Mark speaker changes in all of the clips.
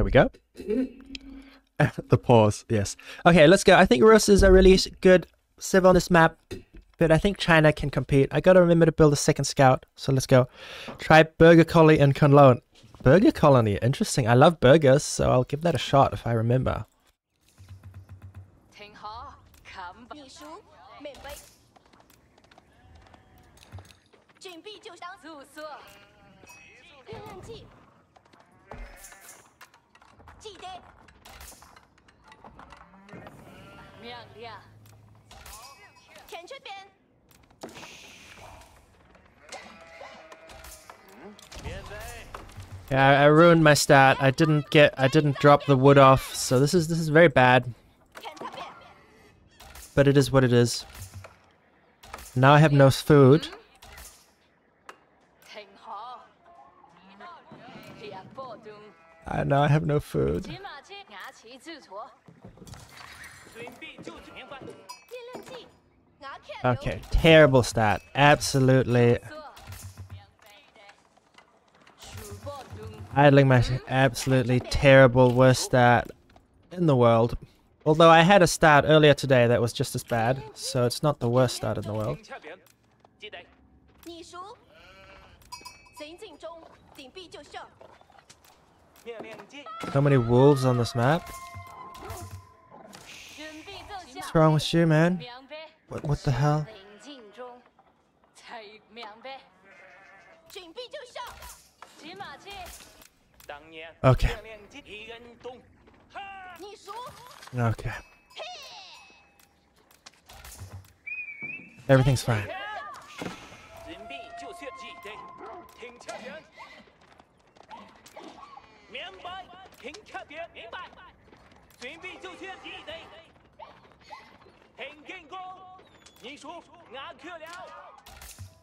Speaker 1: There we go. The pause, yes. Okay, let's go. I think Rus is a really good civ on this map, but I think China can compete. I gotta remember to build a second scout, so let's go. Try Burger Colony and Cologne. Burger Colony, interesting. I love burgers, so I'll give that a shot if I remember. Yeah, I ruined my stat. I didn't drop the wood off, so this is very bad. But it is what it is. Now I have no food. Now I have no food. Okay, terrible stat. Absolutely. Idling my absolutely terrible worst stat in the world. Although I had a stat earlier today that was just as bad, so it's not the worst stat in the world. So many wolves on this map. What's wrong with you, man? What the hell? Okay. Okay. Everything's fine.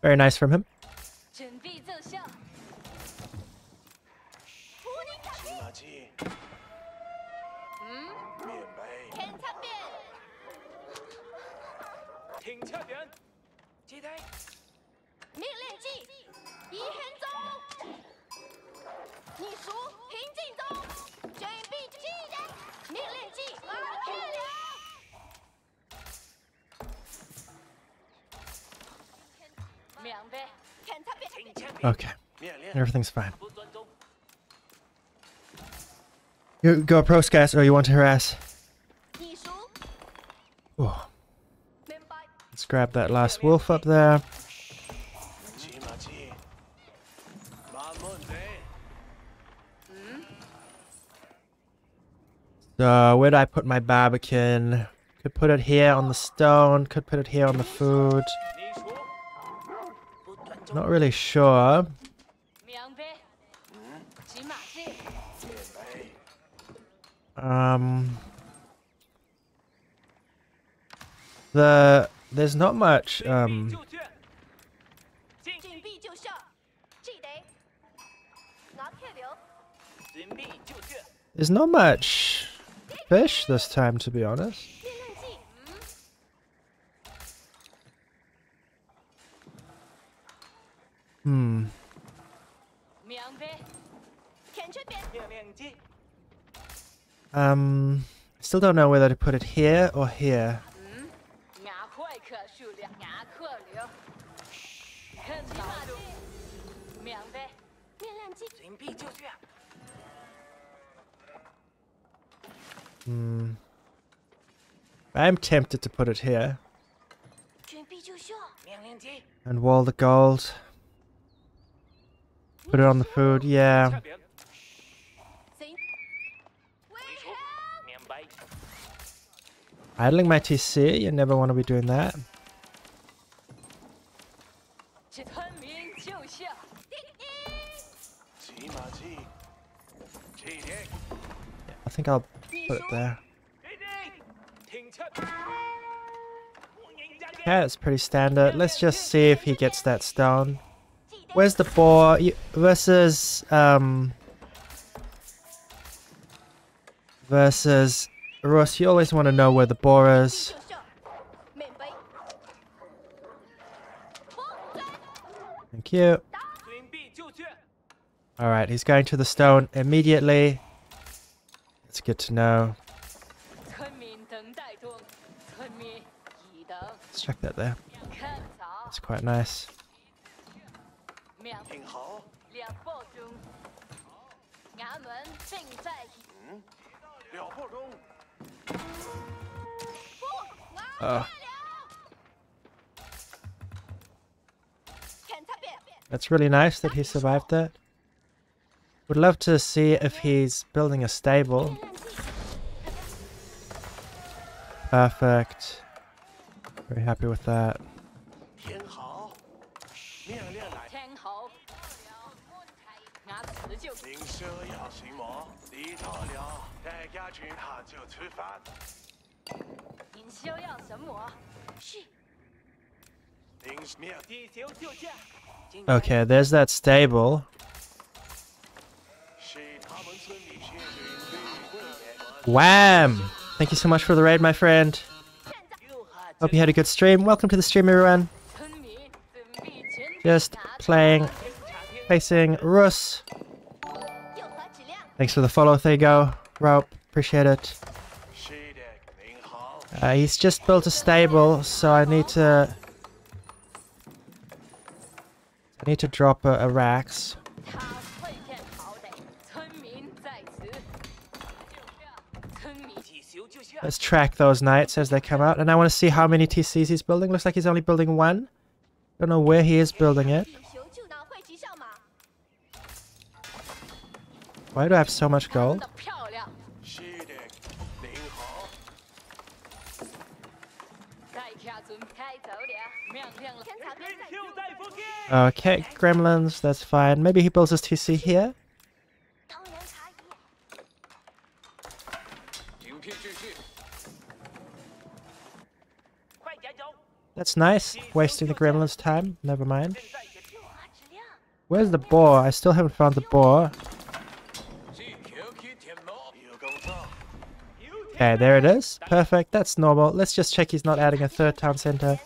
Speaker 1: Very nice from him. Okay, everything's fine. You go approach, guys, or you want to harass? Ooh. Let's grab that last wolf up there. So, where do I put my barbican? Could put it here on the stone, could put it here on the food. Not really sure. There's not much, there's not much fish this time, to be honest. Still don't know whether to put it here or here. I'm tempted to put it here. And wall the gold. Put it on the food, yeah. Idling my TC, you never want to be doing that. I think I'll put it there. Yeah, it's pretty standard. Let's just see if he gets that stone. Where's the boar versus Rus? You always want to know where the boar is. Thank you. Alright, he's going to the stone immediately. That's good to know. Let's check that there. That's quite nice. Oh. That's really nice that he survived that. Would love to see if he's building a stable. Perfect. Very happy with that. Okay, there's that stable. Wham! Thank you so much for the raid, my friend. Hope you had a good stream. Welcome to the stream, everyone. Just playing, facing Rus. Thanks for the follow, there you go. Rope, appreciate it. He's just built a stable, so I need to drop a Rax. Let's track those knights as they come out, and I want to see how many TCs he's building. Looks like he's only building one. Don't know where he is building it. Why do I have so much gold? Okay, gremlins, that's fine. Maybe he builds his TC here. That's nice. Wasting the gremlins' time. Never mind. Where's the boar? I still haven't found the boar. Okay, there it is. Perfect. That's normal. Let's just check he's not adding a third town center.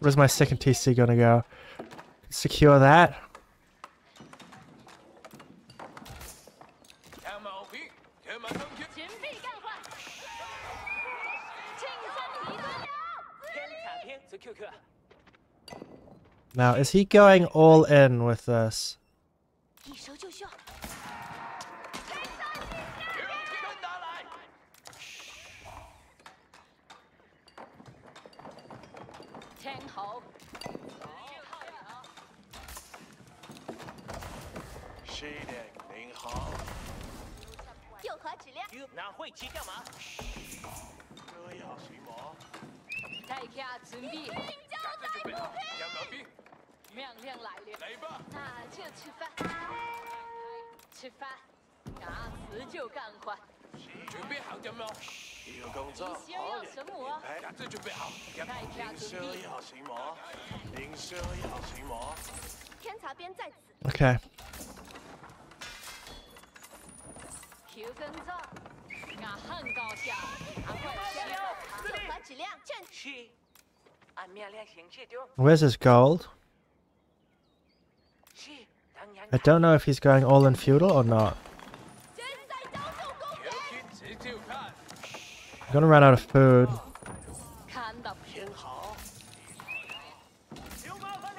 Speaker 1: Where's my second TC gonna go? Secure that. Now, is he going all in with this? Okay. Where's his gold? I don't know if he's going all in feudal or not. I'm gonna run out of food.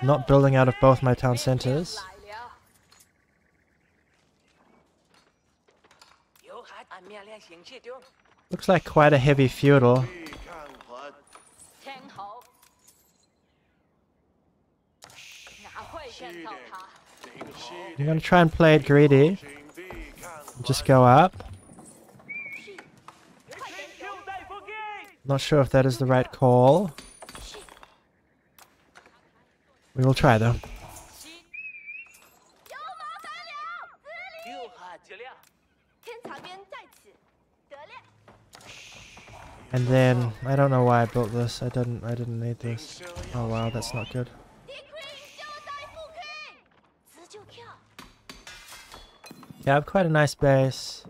Speaker 1: Not building out of both my town centers. Looks like quite a heavy feudal. I'm gonna try and play it greedy. Just go up. Not sure if that is the right call. We will try though. And then I don't know why I built this. I didn't need this. Oh wow, that's not good. Yeah, I have quite a nice base.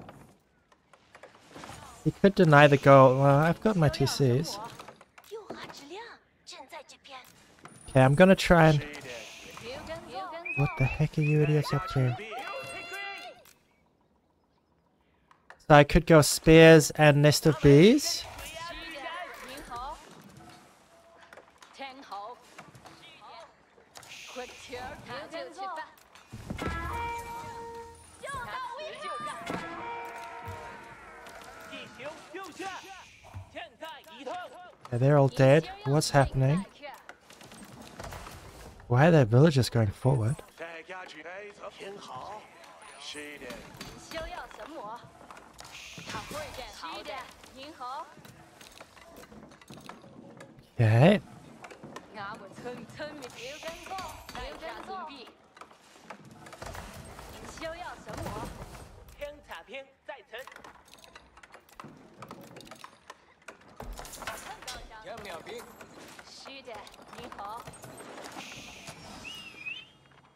Speaker 1: He could deny the goal. Well, I've got my TCs. Okay, I'm gonna try and... What the heck are you idiots up to? So I could go spears and nest of bees. Yeah, they're all dead. What's happening? Why are their villagers going forward? Okay.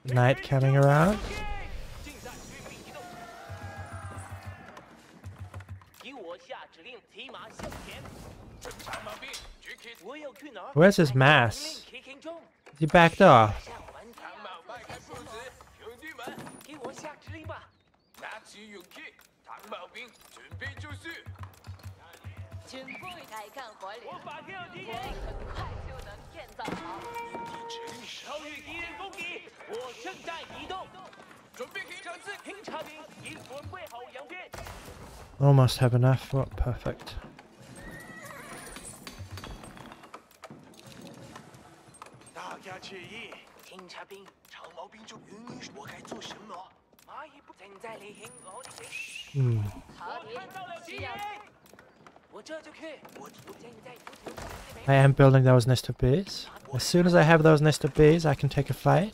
Speaker 1: Knight coming around. Where's his mass? He backed off. Almost have enough. Oh, perfect. I am building those nest of bees. As soon as I have those nest of bees, I can take a fight.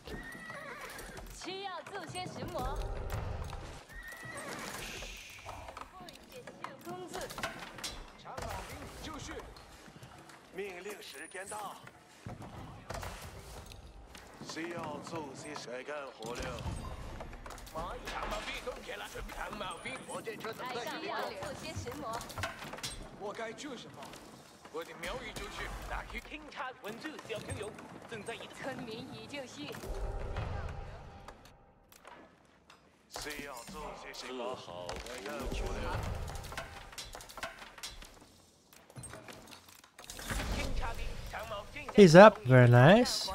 Speaker 1: He's up, very nice.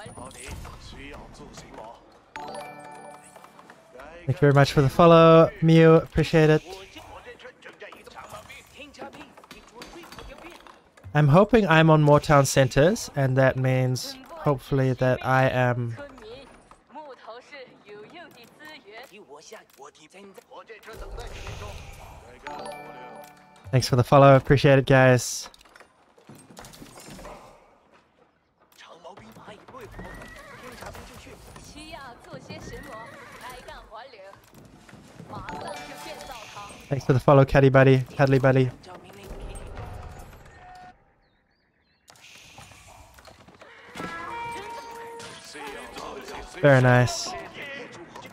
Speaker 1: Thank you very much for the follow, Mew, appreciate it. I'm hoping I'm on more town centers, and that means hopefully that I am... Thanks for the follow, appreciate it guys. Thanks for the follow, Caddy Buddy, Cuddly Buddy. Very nice.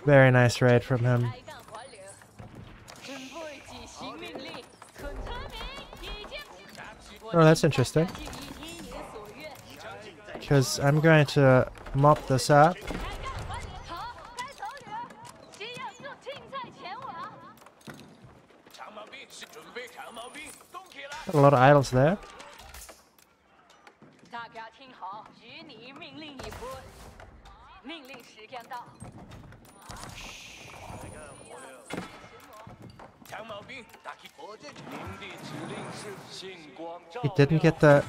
Speaker 1: Very nice raid from him. Oh, that's interesting. Because I'm going to mop this up. Got a lot of idols there. He didn't get the...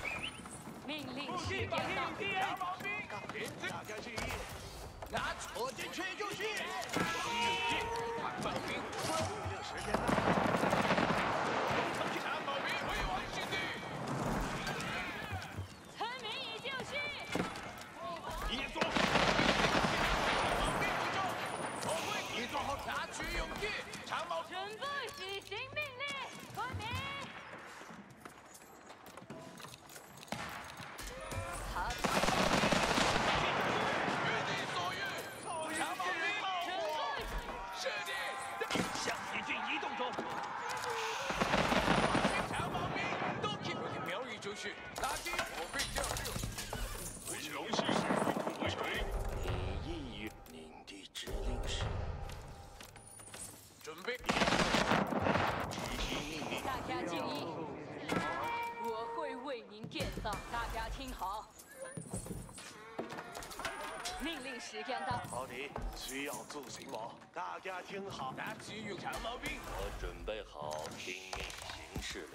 Speaker 2: 命令时间到。
Speaker 3: 好的，需要助行吗？大家听好，拿去用长毛兵。
Speaker 4: 我准备好听命行事了。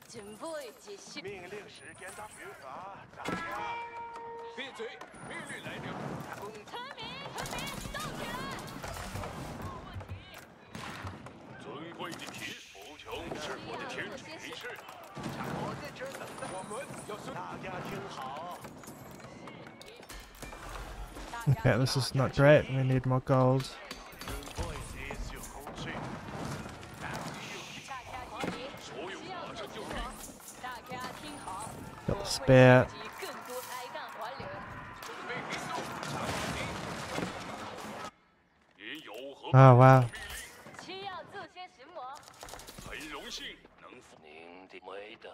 Speaker 2: 准备继续。
Speaker 3: 命令时间到，军法大家闭嘴，命令来了。
Speaker 2: 村民，动起来！没问题。
Speaker 3: 尊贵的提服从是我的天职仪式。我在这儿等着，我们要大家听好。
Speaker 1: Okay, this is not great. We need more gold. Got the spear. Oh wow.
Speaker 3: 很荣幸能服您的美歹。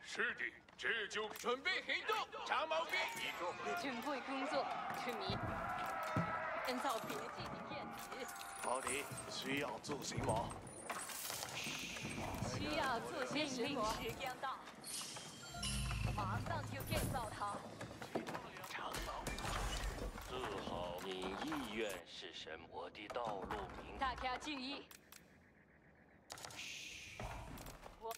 Speaker 3: 是的，这就准备行动。长毛兵移动。
Speaker 2: 准备工作，村民。按照别记的电子。
Speaker 3: 好的，需要助行吗？
Speaker 2: 需要做些什么？时间到，马上就建造它。
Speaker 3: 长毛兵。
Speaker 4: 自豪，你意愿是什么？我的道路明。
Speaker 2: 大家注意。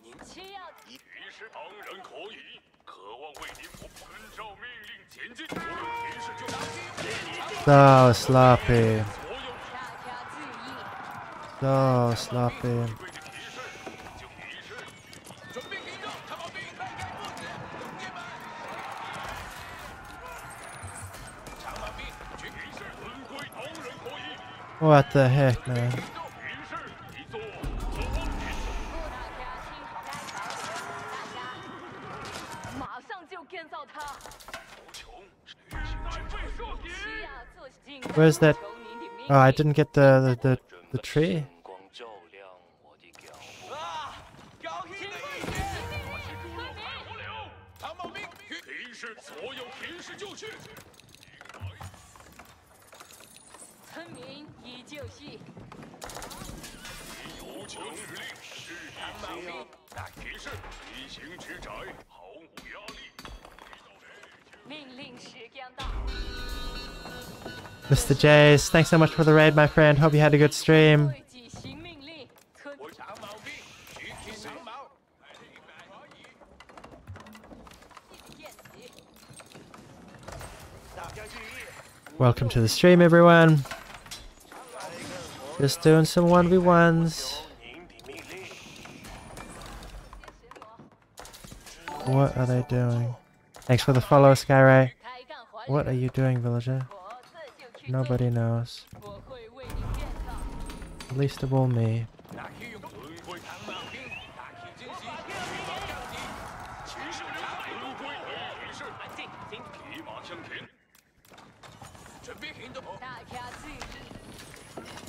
Speaker 2: 您需要
Speaker 3: 于是当然可以，渴望为您服务，遵照命令前进。我有提示就打。
Speaker 1: So sloppy.
Speaker 2: 大家注意。
Speaker 1: So sloppy.
Speaker 3: 准备行动，长毛兵，迈开步子，兄弟们。长毛兵，去提示，尊贵当然可以。
Speaker 1: What the heck, man?
Speaker 2: 建造它。
Speaker 1: Where's that? Oh, I didn't get the tree.
Speaker 2: 村民已就绪。
Speaker 3: 有求指令，是长毛兵，大提示，飞行之窄，毫无压力。
Speaker 2: 命令时间到。
Speaker 1: Mr. Jace, thanks so much for the raid, my friend. Hope you had a good stream. Welcome to the stream, everyone. Just doing some 1v1s. What are they doing? Thanks for the follow, Skyray. What are you doing, villager? Nobody knows. Least of all me.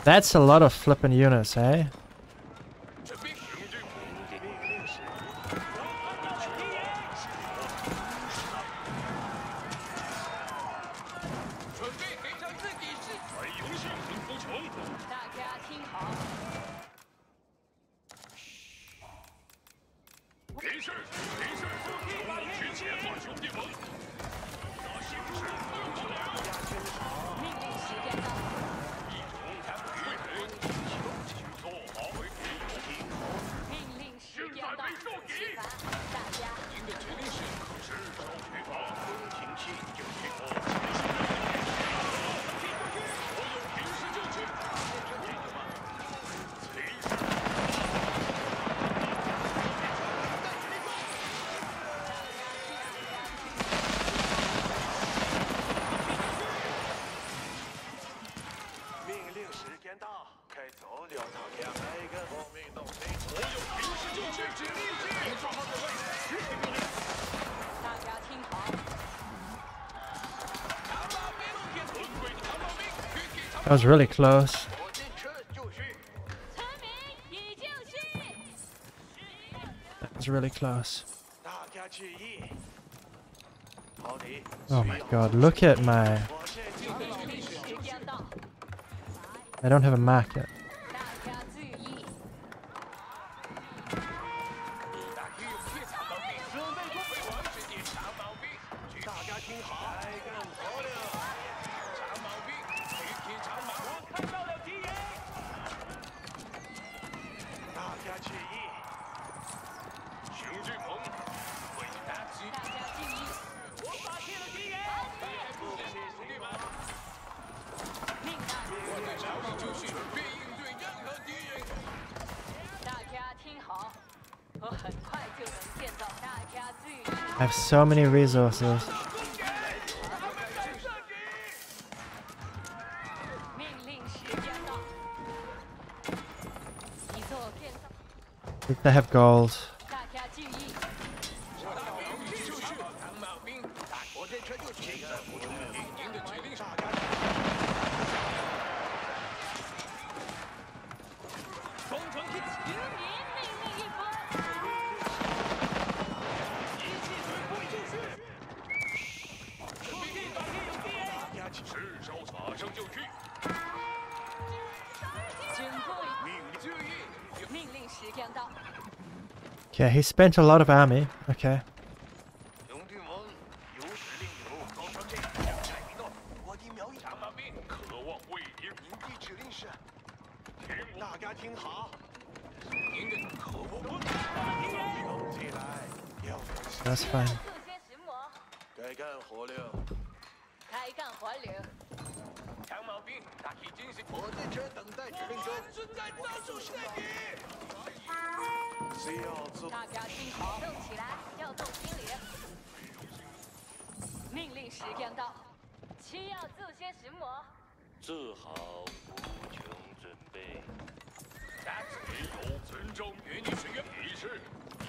Speaker 1: That's a lot of flippin' units, eh? That was really close. That was really close. Oh my god, look at my... I don't have a mark yet. have so many resources.
Speaker 2: 命令时间到。一座建造，
Speaker 1: If they have gold.
Speaker 2: 大家注意，
Speaker 3: 长毛兵，我这车就是这个不成兵，您的决定是。工程兵，
Speaker 2: 您命令一波。
Speaker 3: 一切准备就绪。大家起势，手马上就去。
Speaker 2: 准备，
Speaker 3: 命令注意。
Speaker 2: 命令时间到。
Speaker 1: Okay, he spent a lot of army. Okay.
Speaker 3: 兄弟们，有指令有，高传这将采诺，我的苗裔长毛兵渴望为您。您的指令是，大家听好，您的可不不，用起来，要
Speaker 1: That's fine.
Speaker 2: 速些石磨，
Speaker 3: 该干活了。
Speaker 2: 开干活流。
Speaker 3: 长毛兵，大体进行，我在这等待指令中。正在倒数胜利。谁要做？
Speaker 2: 大家听好，动起来，要动心里。命令时间到，需要做些什么？
Speaker 4: 做好无穷准备。
Speaker 3: 下次没有尊重与你学院仪式，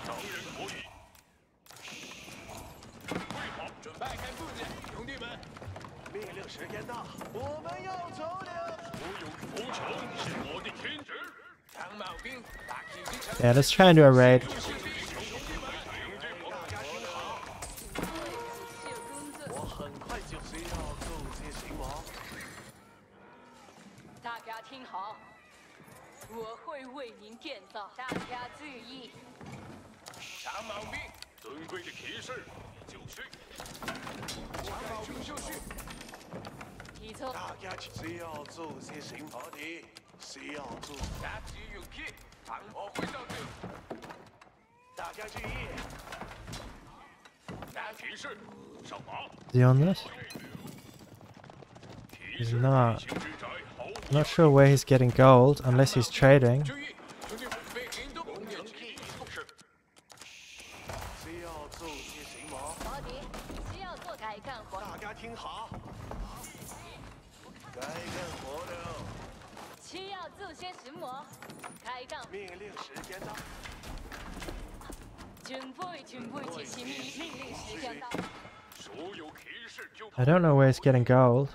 Speaker 3: 当然可以。备好，准备开步子，兄弟们。命令时间到，我们要走了。所有服从是我的天职。长毛兵，大体进程。
Speaker 1: Yeah, let's try and do a raid.
Speaker 3: 我很快就需要做些什么。
Speaker 2: 大家听好，我会为您建造。大家注意，
Speaker 3: 长毛兵，尊贵的骑士，就绪。长毛兵就绪。
Speaker 2: 提错。
Speaker 3: 大家需要做些什么的？需要做。打起勇气，我会上去。大家注意。男骑士，上马。
Speaker 1: Is he on this?
Speaker 3: 骑
Speaker 1: He's
Speaker 3: 士
Speaker 1: not.
Speaker 3: 行之宅毫无
Speaker 1: I'm not sure where he's getting gold unless he's trading.
Speaker 3: 注意，兄弟准备行动。工人起义动是。需要做些什么？
Speaker 2: 毛迪，需要做改干活。
Speaker 3: 大家听好。该干活了。
Speaker 2: 需要做些什么？开干。
Speaker 3: 命令时间到。
Speaker 2: 准备进行命令时间到。
Speaker 3: 所有骑士就
Speaker 1: I don't know where he's getting gold.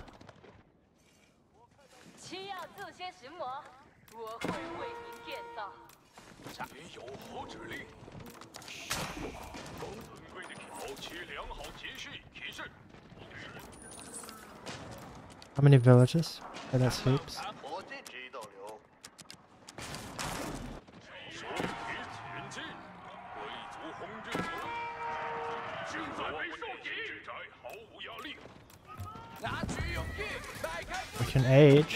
Speaker 2: 需要做些什么？我会为您建造。
Speaker 3: 您有何指令？尊贵的调取良好节序，骑士。
Speaker 1: How many villages? Oh, that's heaps.
Speaker 3: 我这知道了。手提前进，贵族轰制组。现在被受敌，宅毫无压力。拿取勇气，迈开步
Speaker 1: We can age.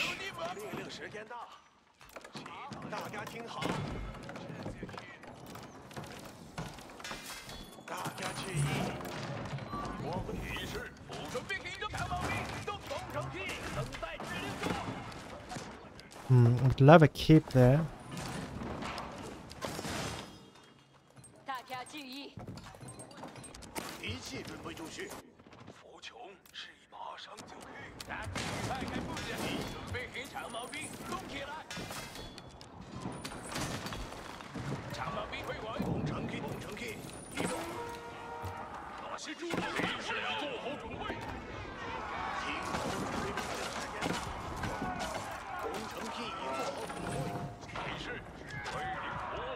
Speaker 3: 命令时间到，大家听好。大家注意，我们骑士服准备行动，长毛兵动工程器，等待指令中。
Speaker 1: I'd love a keep there.
Speaker 2: 大家注意，
Speaker 3: 一切准备就绪。服从示意马上就去。迈开步子，准备行长毛兵动起来。长毛兵会往工程器，移动。那些猪老骑士已做好准备。听好，工程器已做好准备。骑士为您服务。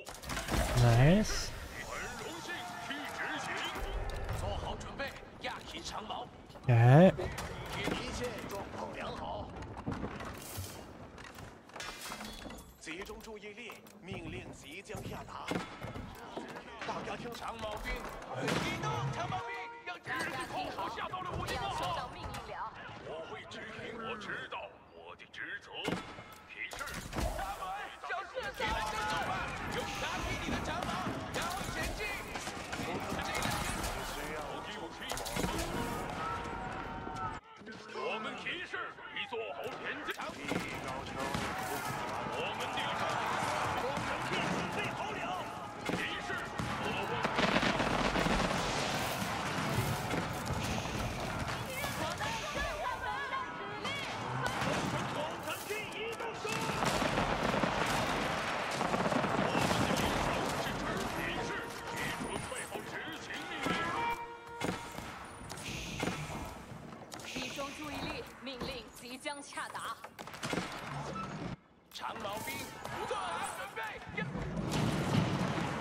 Speaker 1: Nice.
Speaker 3: 很荣幸去执行。做好准备，压起长矛。
Speaker 1: Okay.
Speaker 3: 一切状况良好。集中注意力，命令即将下达。大家听长毛兵，启动长毛兵，让指令空火下到了我的
Speaker 2: 要收
Speaker 3: 座号。
Speaker 2: 到命令了。
Speaker 3: 我会执行我知道我的职责。骑士，向四下来跟走吧，用拿起你的长矛，然后前进。需要武器。我们骑士已做好前进。提高程度。我们定上。工程器准备好了。骑士，我
Speaker 2: 命令即将下达。
Speaker 3: 长矛兵，做好准备。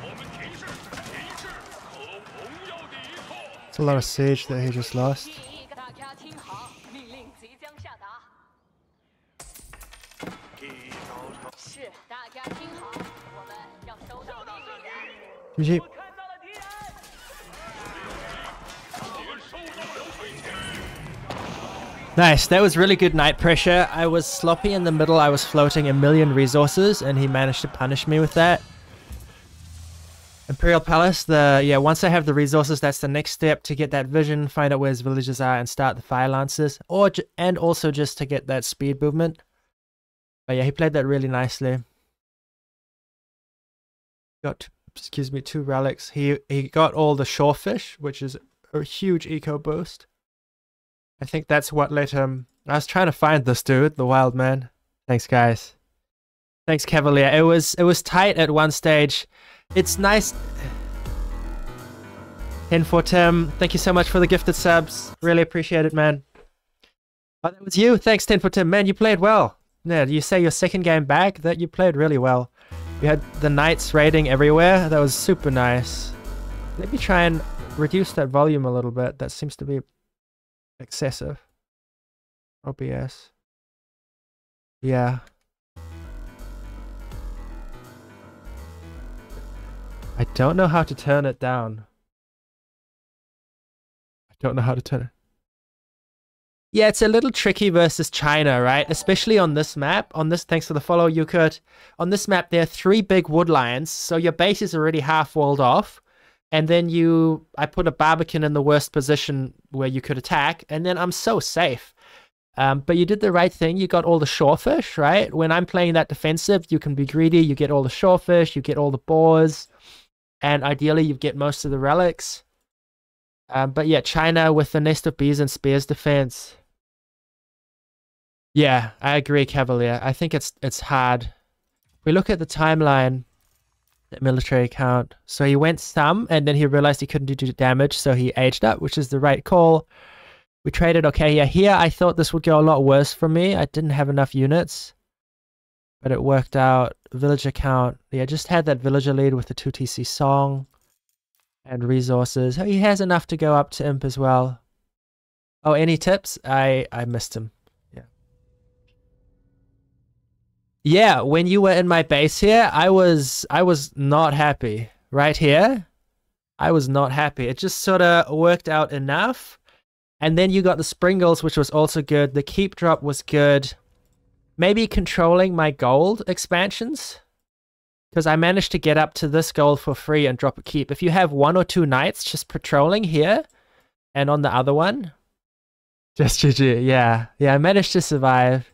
Speaker 3: 我们提示，和荣耀的一刻。
Speaker 1: It's a lot of siege that he just lost.
Speaker 2: 第一个，大家听好，命令即将下达。
Speaker 3: 一刀长。
Speaker 2: 是，大家听好，我们要收到命令。
Speaker 1: GG.
Speaker 3: 看到了敌人。敌收到了水枪。
Speaker 1: Nice, that was really good night pressure. I was sloppy in the middle, I was floating a million resources, and he managed to punish me with that. Imperial Palace, once I have the resources, that's the next step to get that vision, find out where his villages are, and start the Fire Lancers, and also just to get that speed movement. But yeah, he played that really nicely. Got, excuse me, 2 relics. He got all the shorefish, which is a huge eco boost. I think that's what let him... I was trying to find this dude, the wild man. Thanks, guys. Thanks, Cavalier. It was tight at one stage. It's nice... 10 for Tim. Thank you so much for the gifted subs. Really appreciate it, man. Oh, that was you. Thanks, 10 for Tim. Man, you played well. Yeah, you say your second game back? That you played really well. You had the knights raiding everywhere. That was super nice. Let me try and reduce that volume a little bit. That seems to be excessive. OBS. Yeah. I don't know how to turn it down. I don't know how to turn it. Yeah, it's a little tricky versus China, right? Especially on this map. On this, thanks for the follow, Yukut. On this map, there are 3 big wood lions, so your base is already half walled off. And then I put a Barbican in the worst position where you could attack, and then I'm so safe. But you did the right thing. You got all the shorefish, right? When I'm playing that defensive, you can be greedy. You get all the shorefish, you get all the boars, and ideally you get most of the relics. But yeah, China with the nest of bees and spears defense. Yeah, I agree, Cavalier. I think it's hard. If we look at the timeline, the military count. So he went some, and then he realized he couldn't do damage, so he aged up, which is the right call. We traded okay. Yeah, here I thought this would go a lot worse for me. I didn't have enough units, but it worked out. Villager count. Yeah, just had that villager lead with the 2 TC song and resources. Oh, he has enough to go up to Imp as well. Oh, any tips? I missed him. Yeah, when you were in my base here, I was not happy. Right here, I was not happy. It just sort of worked out enough. And then you got the Springles, which was also good. The keep drop was good. Maybe controlling my gold expansions, because I managed to get up to this gold for free and drop a keep. If you have 1 or 2 knights just patrolling here and on the other one, just GG. Yeah, I managed to survive.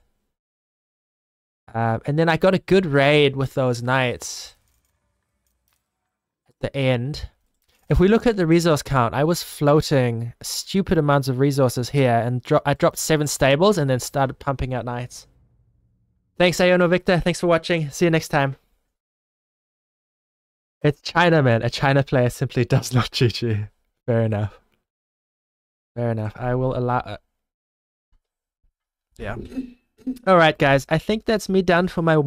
Speaker 1: And then I got a good raid with those knights at the end. If we look at the resource count, I was floating stupid amounts of resources here, and I dropped 7 stables and then started pumping out knights. Thanks, Iono Victor. Thanks for watching. See you next time. It's China, man. A China player simply does not GG. Fair enough. Fair enough. I will allow... yeah. Alright, guys. I think that's me done for my